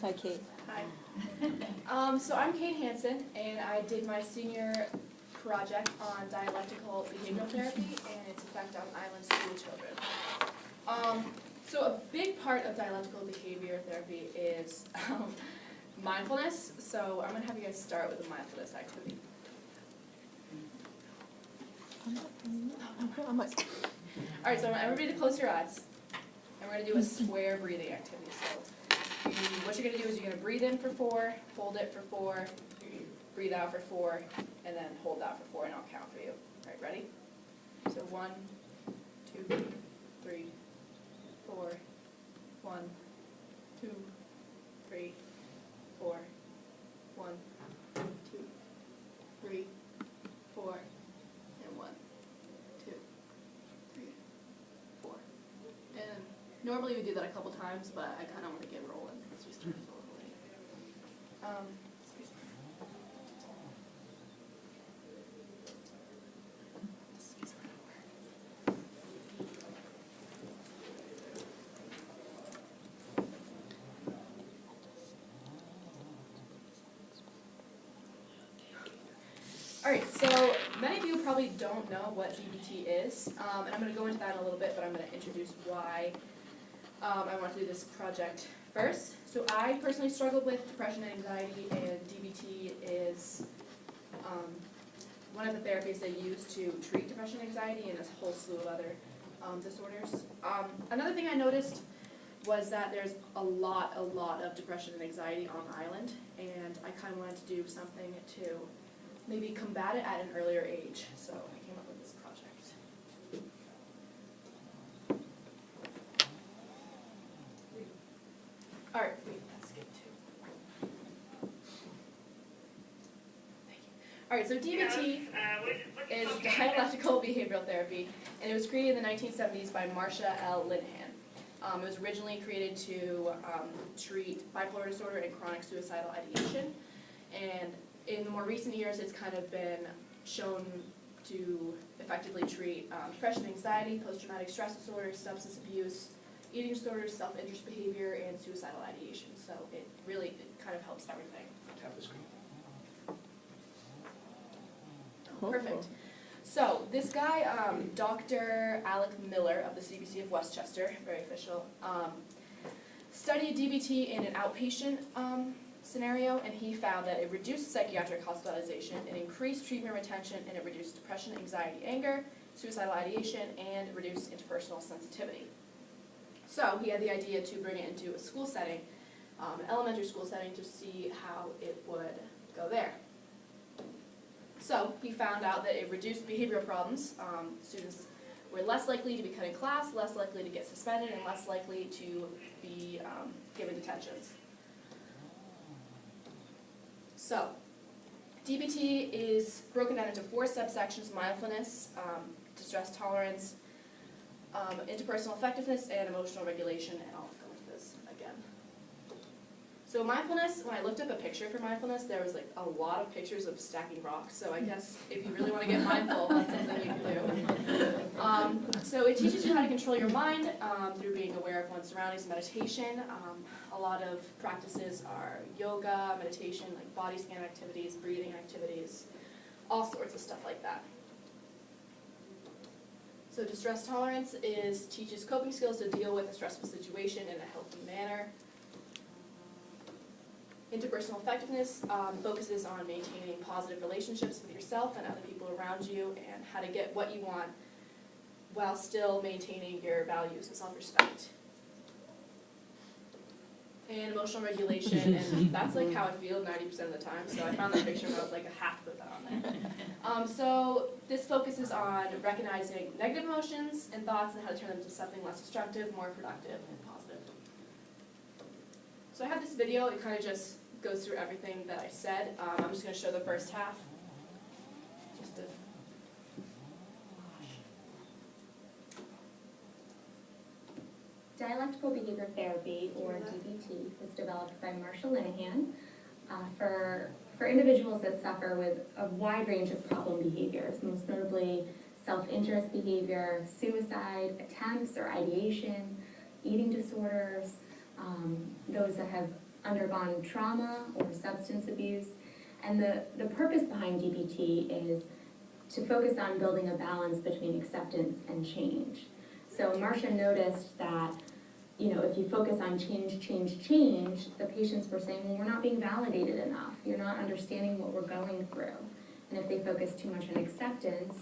Hi, Kate. Hi. So I'm Kate Hansen, and I did my senior project on dialectical behavioral therapy and its effect on island school children. So a big part of dialectical behavior therapy is mindfulness. So I'm going to have you guys start with a mindfulness activity. All right, so I want everybody to close your eyes, and we're going to do a square breathing activity. So what you're going to do is you're going to breathe in for 4, hold it for 4, breathe out for 4, and then hold that for 4, and I'll count for you. All right, ready? So 1, 2, 3, 4, 1, 2, 3, 4, 1, 2, 3, 4, and 1, 2, 3, 4. And normally we do that a couple times, but I kind of want to get rolling because we started a little late. Excuse me. Excuse me. All right, so many of you probably don't know what DBT is, and I'm going to go into that in a little bit, but I'm going to introduce why I want to do this project first. So I personally struggled with depression and anxiety, and DBT is one of the therapies they use to treat depression and anxiety and a whole slew of other disorders. Another thing I noticed was that there's a lot of depression and anxiety on the island, and I kind of wanted to do something to maybe combat it at an earlier age. So I came up with this project. All right, wait, let's skip 2. Thank you. All right, so DBT is dialectical behavioral therapy, and it was created in the 1970s by Marcia L. Linehan. It was originally created to treat bipolar disorder and chronic suicidal ideation, and in the more recent years, it's kind of been shown to effectively treat depression, anxiety, post-traumatic stress disorder, substance abuse, eating disorders, self-interest behavior, and suicidal ideation. So it kind of helps everything. Tap the screen. Perfect. So this guy, Dr. Alec Miller of the CBC of Westchester, very official, studied DBT in an outpatient scenario, and he found that it reduced psychiatric hospitalization, it increased treatment retention, and it reduced depression, anxiety, anger, suicidal ideation, and reduced interpersonal sensitivity. So he had the idea to bring it into a school setting, an elementary school setting, to see how it would go there. So he found out that it reduced behavioral problems. Students were less likely to be cut in class, less likely to get suspended, and less likely to be given detentions. So, DBT is broken down into 4 subsections: mindfulness, distress tolerance, interpersonal effectiveness, and emotional regulation, and I'll go into this again. So mindfulness, when I looked up a picture for mindfulness, there was like a lot of pictures of stacking rocks, so I guess if you really want to get mindful, that's something you can do. So it teaches you how to control your mind through being aware of one's surroundings and meditation. A lot of practices are yoga, meditation, like body scan activities, breathing activities, all sorts of stuff like that. So distress tolerance teaches coping skills to deal with a stressful situation in a healthy manner. Interpersonal effectiveness focuses on maintaining positive relationships with yourself and other people around you, and how to get what you want while still maintaining your values and self-respect. And emotional regulation, and that's like how I feel 90% of the time, so I found that picture and I was like, I have to put that on there. So this focuses on recognizing negative emotions and thoughts and how to turn them into something less destructive, more productive, and positive. So I have this video, it kind of just goes through everything that I said. I'm just going to show the first half. Dialectical behavior therapy, or DBT, was developed by Marcia Linehan for individuals that suffer with a wide range of problem behaviors, most notably self-interest behavior, suicide attempts or ideation, eating disorders, those that have undergone trauma or substance abuse. And the purpose behind DBT is to focus on building a balance between acceptance and change. So Marcia noticed that, you know, if you focus on change, the patients were saying, well, we're not being validated enough. You're not understanding what we're going through. And if they focus too much on acceptance,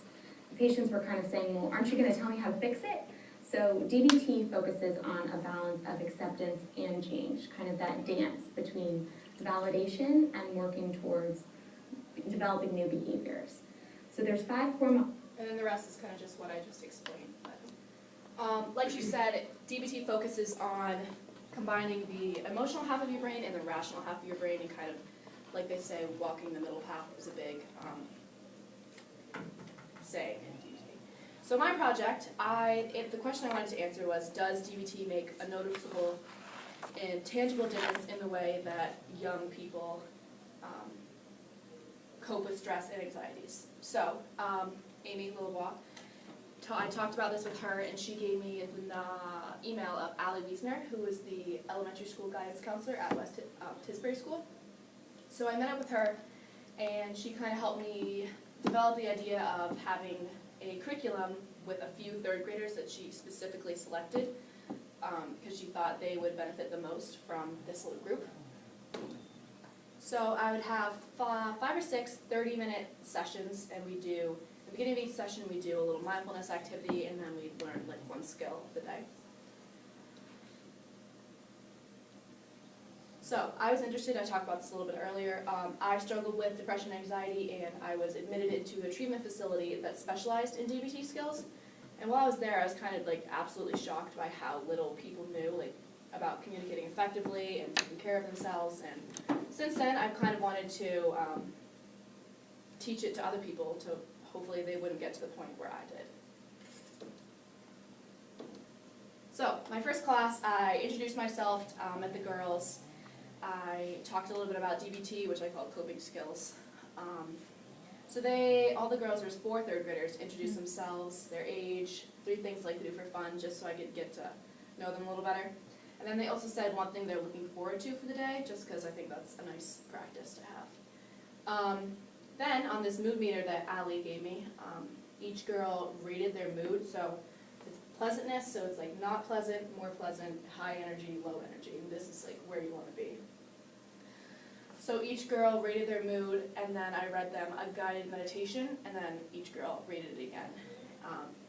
the patients were kind of saying, well, aren't you going to tell me how to fix it? So DBT focuses on a balance of acceptance and change, kind of that dance between validation and working towards developing new behaviors. So there's 5 core. And then the rest is kind of just what I just explained. But, like you said, DBT focuses on combining the emotional half of your brain and the rational half of your brain, and kind of, like they say, walking the middle path is a big saying in DBT. So my project, the question I wanted to answer was, does DBT make a noticeable and tangible difference in the way that young people cope with stress and anxieties? So, Amy Lilbois, I talked about this with her, and she gave me an email of Allie Wiesner, who is the elementary school guidance counselor at West Tisbury School. So I met up with her, and she kind of helped me develop the idea of having a curriculum with a few 3rd graders that she specifically selected, because she thought they would benefit the most from this little group. So I would have 5 or 6 30-minute sessions, and we do, at the beginning of each session, we do a little mindfulness activity, and then we learn like one skill of the day. So I was interested, I talked about this a little bit earlier, I struggled with depression and anxiety, and I was admitted into a treatment facility that specialized in DBT skills. And while I was there, I was kind of like absolutely shocked by how little people knew like about communicating effectively and taking care of themselves. And since then, I've kind of wanted to teach it to other people, to hopefully they wouldn't get to the point where I did. So my first class, I introduced myself, met the girls. I talked a little bit about DBT, which I call coping skills. So all the girls, there's 4 3rd graders, introduced themselves, their age, 3 things they like to do for fun, just so I could get to know them a little better. And then they also said one thing they're looking forward to for the day, just because I think that's a nice practice to have. Then on this mood meter that Allie gave me, each girl rated their mood. So it's pleasantness, so it's like not pleasant, more pleasant, high energy, low energy. And this is like where you want to be. So each girl rated their mood, and then I read them a guided meditation, and then each girl rated it again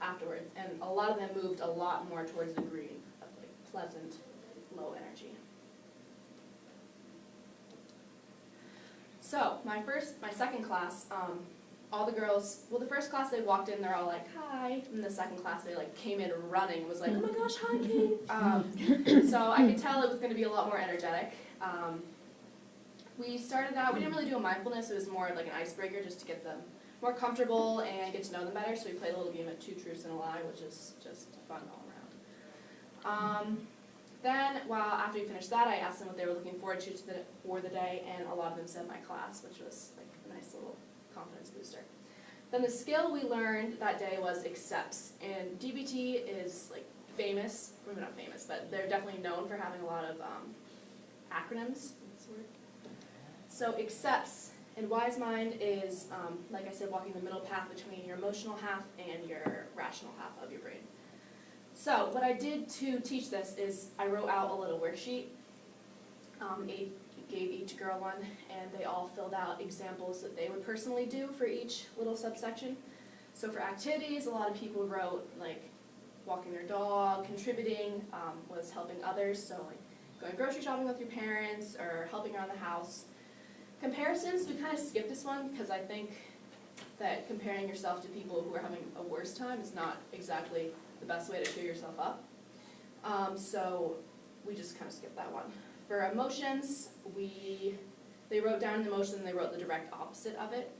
afterwards. And a lot of them moved a lot more towards the green, of like pleasant, low energy. So my second class, all the girls, well, the first class they walked in, they're all like, hi. And the second class they like came in running and was like, oh my gosh, hi, Kate. So I could tell it was going to be a lot more energetic. We started out, we didn't really do a mindfulness, it was more like an icebreaker just to get them more comfortable and get to know them better. So we played a little game of 2 truths and a lie, which is just fun all around. Then, after we finished that, I asked them what they were looking forward to for the day, and a lot of them said my class, which was like a nice little confidence booster. Then the skill we learned that day was accepts, and DBT is like famous, maybe not famous, but they're definitely known for having a lot of acronyms. What's the word? So accepts in Wise Mind is, like I said, walking the middle path between your emotional half and your rational half of your brain. So what I did to teach this is I wrote out a little worksheet, gave each girl one, and they all filled out examples that they would personally do for each little subsection. So for activities, a lot of people wrote like walking their dog, contributing was helping others, so like going grocery shopping with your parents or helping around the house. Comparisons, we kind of skipped this one because I think that comparing yourself to people who are having a worse time is not exactly the best way to cheer yourself up. So we just kind of skipped that one. For emotions, they wrote down an emotion and they wrote the direct opposite of it.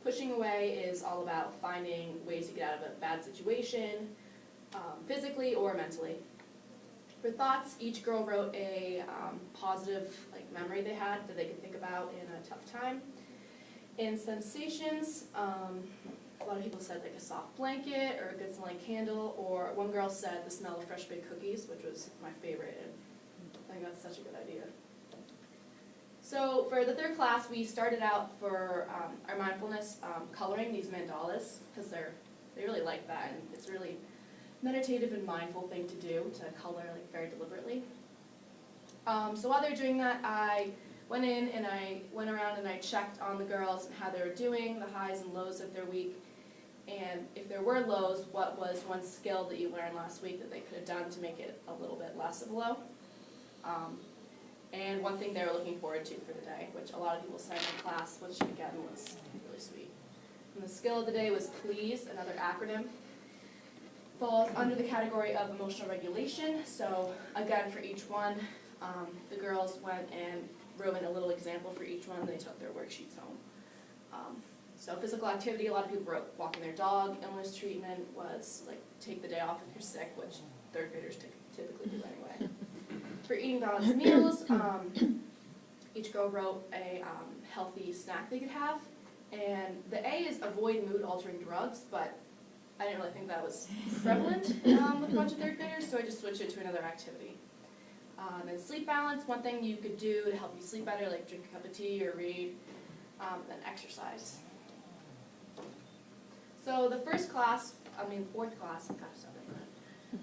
Pushing away is all about finding ways to get out of a bad situation, physically or mentally. For thoughts, each girl wrote a positive memory they had that they could think about in a tough time. In sensations, a lot of people said like a soft blanket or a good smelling candle, or one girl said the smell of fresh baked cookies, which was my favorite, and I think that's such a good idea. So for the third class, we started out for our mindfulness coloring these mandalas, because they really like that, and it's a really meditative and mindful thing to do, to color like very deliberately. So while they were doing that, I went in and I went around and I checked on the girls and how they were doing, the highs and lows of their week, and if there were lows, what was one skill that you learned last week that they could have done to make it a little bit less of a low. And one thing they were looking forward to for the day, which a lot of people said in class, which again was really sweet. And the skill of the day was please, another acronym. Falls under the category of emotional regulation. So again, for each one, the girls went and wrote in a little example for each one, and they took their worksheets home. So physical activity, a lot of people wrote walking their dog. Illness treatment was like take the day off if you're sick, which third graders typically do anyway. For eating balanced meals, each girl wrote a healthy snack they could have. And the A is avoid mood-altering drugs, but I didn't really think that was prevalent with a bunch of third graders, so I just switched it to another activity. Then sleep balance, one thing you could do to help you sleep better, like drink a cup of tea or read, then exercise. So the fourth class,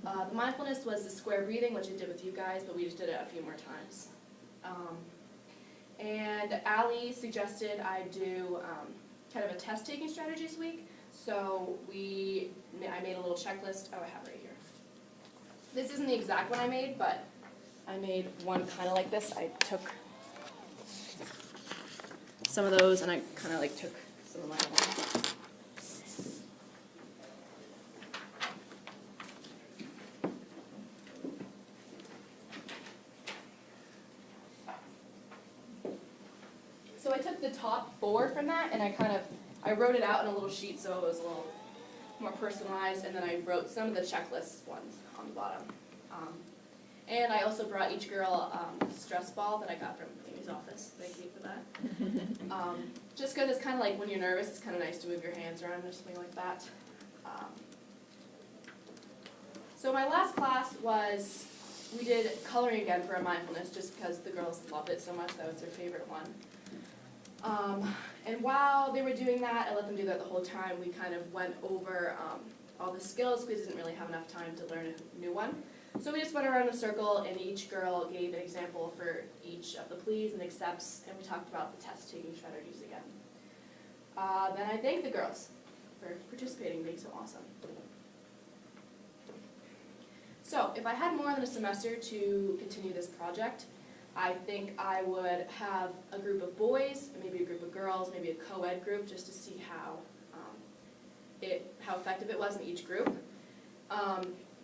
the mindfulness was the square breathing, which I did with you guys, but we just did it a few more times. And Allie suggested I do kind of a test-taking strategy this week. So I made a little checklist. Oh, I have it right here. This isn't the exact one I made, but I made one kind of like this. I took some of those and I kind of like took some of my own. So I took the top 4 from that and I wrote it out in a little sheet so it was a little more personalized, and then I wrote some of the checklist ones on the bottom. And I also brought each girl a stress ball that I got from Amy's office. Thank you for that. Just because it's kind of like when you're nervous, it's kind of nice to move your hands around or something like that. So my last class was, we did coloring again for a mindfulness just because the girls loved it so much. That was their favorite one. And while they were doing that, I let them do that the whole time. We kind of went over all the skills because we didn't really have enough time to learn a new one. So we just went around in a circle and each girl gave an example for each of the please and accepts, and we talked about the test-taking strategies again. Then I thanked the girls for participating and being so awesome. So if I had more than a semester to continue this project, I think I would have a group of boys, maybe a group of girls, maybe a co-ed group, just to see how effective it was in each group.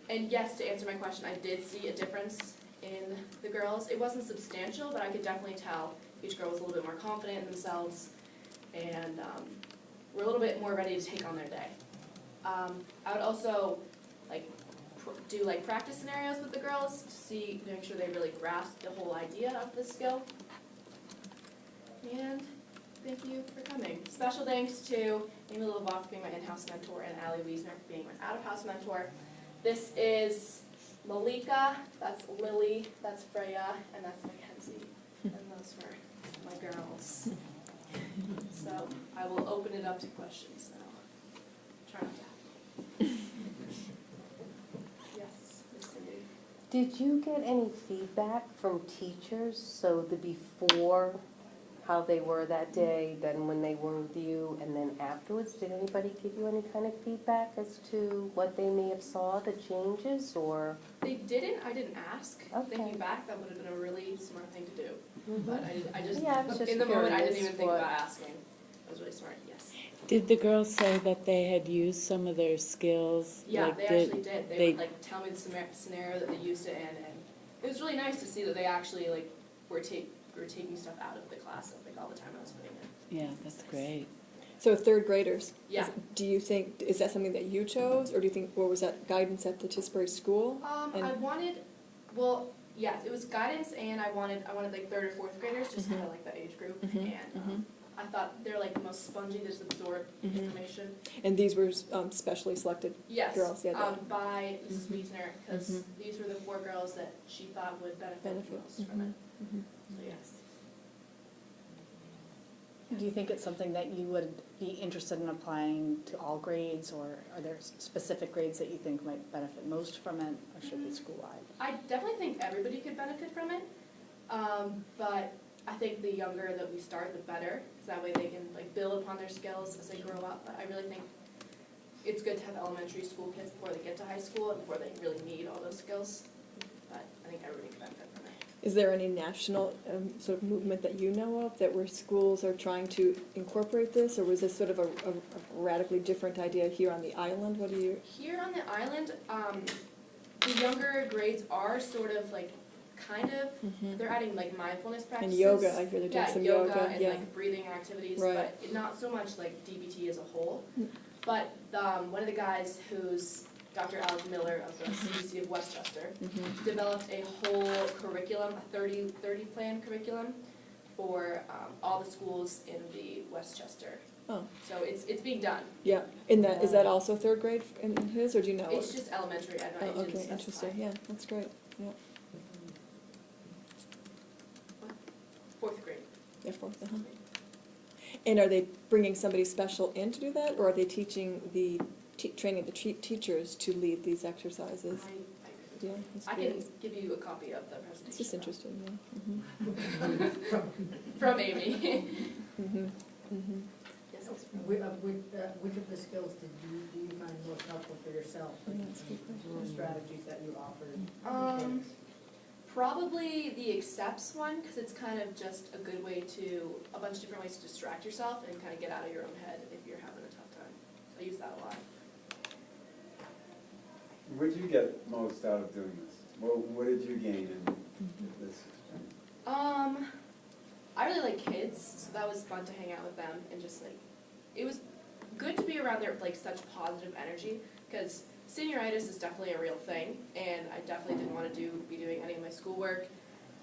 And yes, to answer my question, I did see a difference in the girls. It wasn't substantial, but I could definitely tell each girl was a little bit more confident in themselves and were a little bit more ready to take on their day. I would also do practice scenarios with the girls to make sure they really grasp the whole idea of this skill. And thank you for coming. Special thanks to Amy Littlebaugh for being my in-house mentor and Allie Wiesner for being my out-of-house mentor. This is Malika, that's Lily, that's Freya, and that's Mackenzie. And those were my girls. So I will open it up to questions now. Try not to. Did you get any feedback from teachers, so the before, how they were that day, then when they were with you, and then afterwards? Did anybody give you any kind of feedback as to what they may have saw, the changes, or? They didn't. I didn't ask. Okay. Thinking back, that would have been a really smart thing to do. Mm-hmm. But I just in the moment, I didn't even think about asking. It was really smart, yes. Did the girls say that they had used some of their skills? Yeah, they actually did. They would tell me the scenario that they used it in, and it was really nice to see that they actually were taking stuff out of the class all the time I was putting in. Yeah, that's great. So third graders. Yeah. Do you think, is that something that you chose, or do you think, or was that guidance at the Tisbury school? Yes, it was guidance, and I wanted third or fourth graders, just because I like that age group, and I thought they're like the most spongy, they just absorb information. And these were specially selected Yes, girls, yeah. that- by Mrs. Wiesner, because Mhm. these were the 4 girls that she thought would benefit the Benefit. most from it. Mhm. So yes. Do you think it's something that you would be interested in applying to all grades, or are there specific grades that you think might benefit most from it, or should it be school-wide? I definitely think everybody could benefit from it, but I think the younger that we start, the better, because that way they can like build upon their skills as they grow up. But I really think it's good to have elementary school kids before they get to high school and before they really need all those skills. But I think everybody can benefit from it. Is there any national sort of movement that you know of that where schools are trying to incorporate this, or was this sort of a radically different idea here on the island? What do you? Here on the island, the younger grades are sort of like, kind of, they're adding like mindfulness And practices. yoga, I hear they're doing some yoga, and yeah. like breathing activities, Right. but not so much like DBT as a whole. Mm. But one of the guys who's Dr. Alec Miller of the CBC of Westchester developed a whole curriculum, a 30 plan curriculum for all the schools in the Westchester. Oh. So it's being done. Yeah, in that, is that also third grade in his, or do you know? It's just elementary, I Oh, didn't okay, specify. interesting, yeah, that's great, yeah. 4th grade. Yeah, fourth, And are they bringing somebody special in to do that, or are they teaching training the teachers to lead these exercises? Yeah, that's I great. can give you a copy of the presentation. It's just interesting, yeah. From Amy. Mhm, mhm. Yes. Which of the skills do you find most helpful for yourself? Yeah, that's a good question. The strategies that you offered? Probably the accepts one, because it's kind of just a good way to, a bunch of different ways to distract yourself and kind of get out of your own head if you're having a tough time. I use that a lot. What did you get most out of doing this? What did you gain in this experience? I really like kids, so that was fun to hang out with them and just like, it was good to be around their like such positive energy, because senioritis is definitely a real thing, and I definitely didn't want to be doing any of my schoolwork,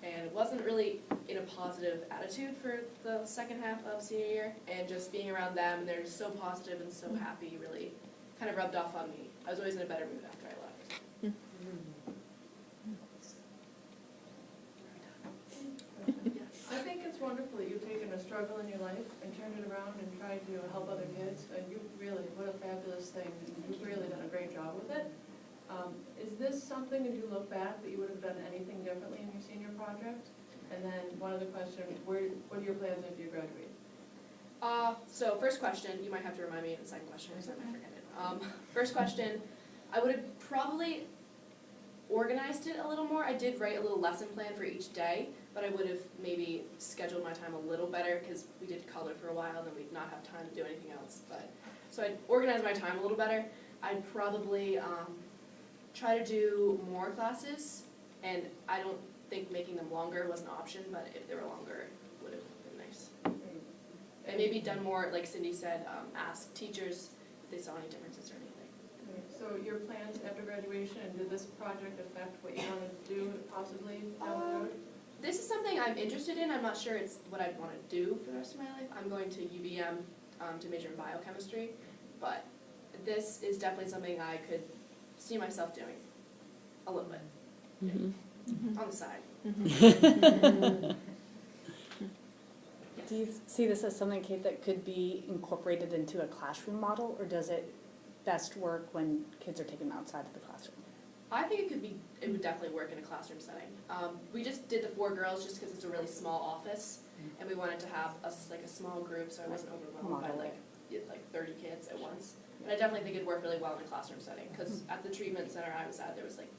and wasn't really in a positive attitude for the second half of senior year, and just being around them, and they're just so positive and so happy really kind of rubbed off on me. I was always in a better mood after I left. I think it's wonderful that you've taken a struggle in your life and turned it around and tried to help other kids, and you really, what a fabulous thing, you've really done a great job with it. Is this something, as you look back, that you would have done anything differently in your senior project? And then one other question, what are your plans after you graduate? So first question, you might have to remind me of the second question, because I might forget it. First question, I would have probably organized it a little more. I did write a little lesson plan for each day, but I would have maybe scheduled my time a little better, because we did color for a while and then we'd not have time to do anything else. So I'd organize my time a little better. I'd probably try to do more classes, and I don't think making them longer was an option, but if they were longer, it would have been nice. And maybe done more, like Cindy said, ask teachers if they saw any differences or anything. So your plans after graduation, and did this project affect what you want to do possibly down the road? This is something I'm interested in. I'm not sure it's what I'd want to do for the rest of my life. I'm going to UVM to major in biochemistry, but this is definitely something I could see myself doing a little bit on the side. Do you see this as something, Kate, that could be incorporated into a classroom model, or does it best work when kids are taken outside of the classroom? I think it would definitely work in a classroom setting. We just did the 4 girls just because it's a really small office, and we wanted to have a small group, so I wasn't overwhelmed by like 30 kids at once. But I definitely think it'd work really well in a classroom setting, because at the treatment center I was at, there was like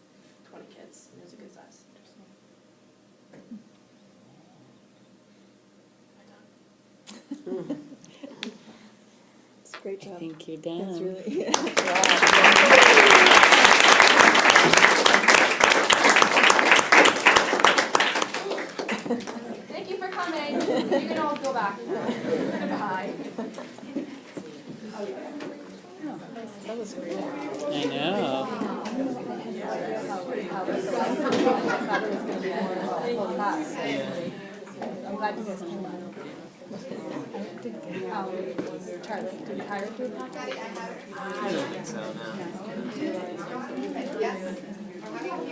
20 kids, and it was a good size. It's a great I job. think you're done. That's really, Thank you for coming. You can all go back. Goodbye. That was great. I know. I'm glad you guys came. Charlie, did Tyra do that? I don't think so, no. What do I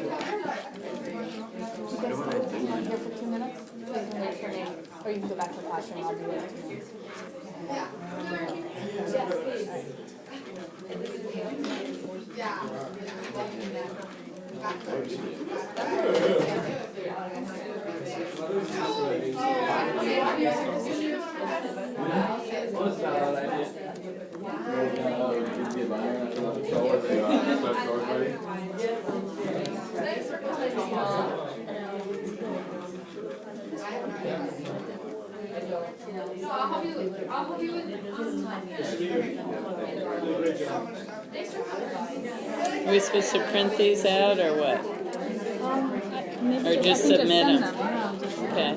do? Here for 2 minutes? You can wait for me, or you can go back to the classroom, I'll do it in 2 minutes. Are we supposed to print these out or what? Or just submit them? Okay.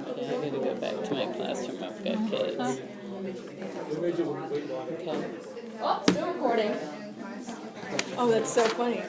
Okay, I gotta go back to my classroom, I've got kids. Okay. Oh, still recording. Oh, that's so funny.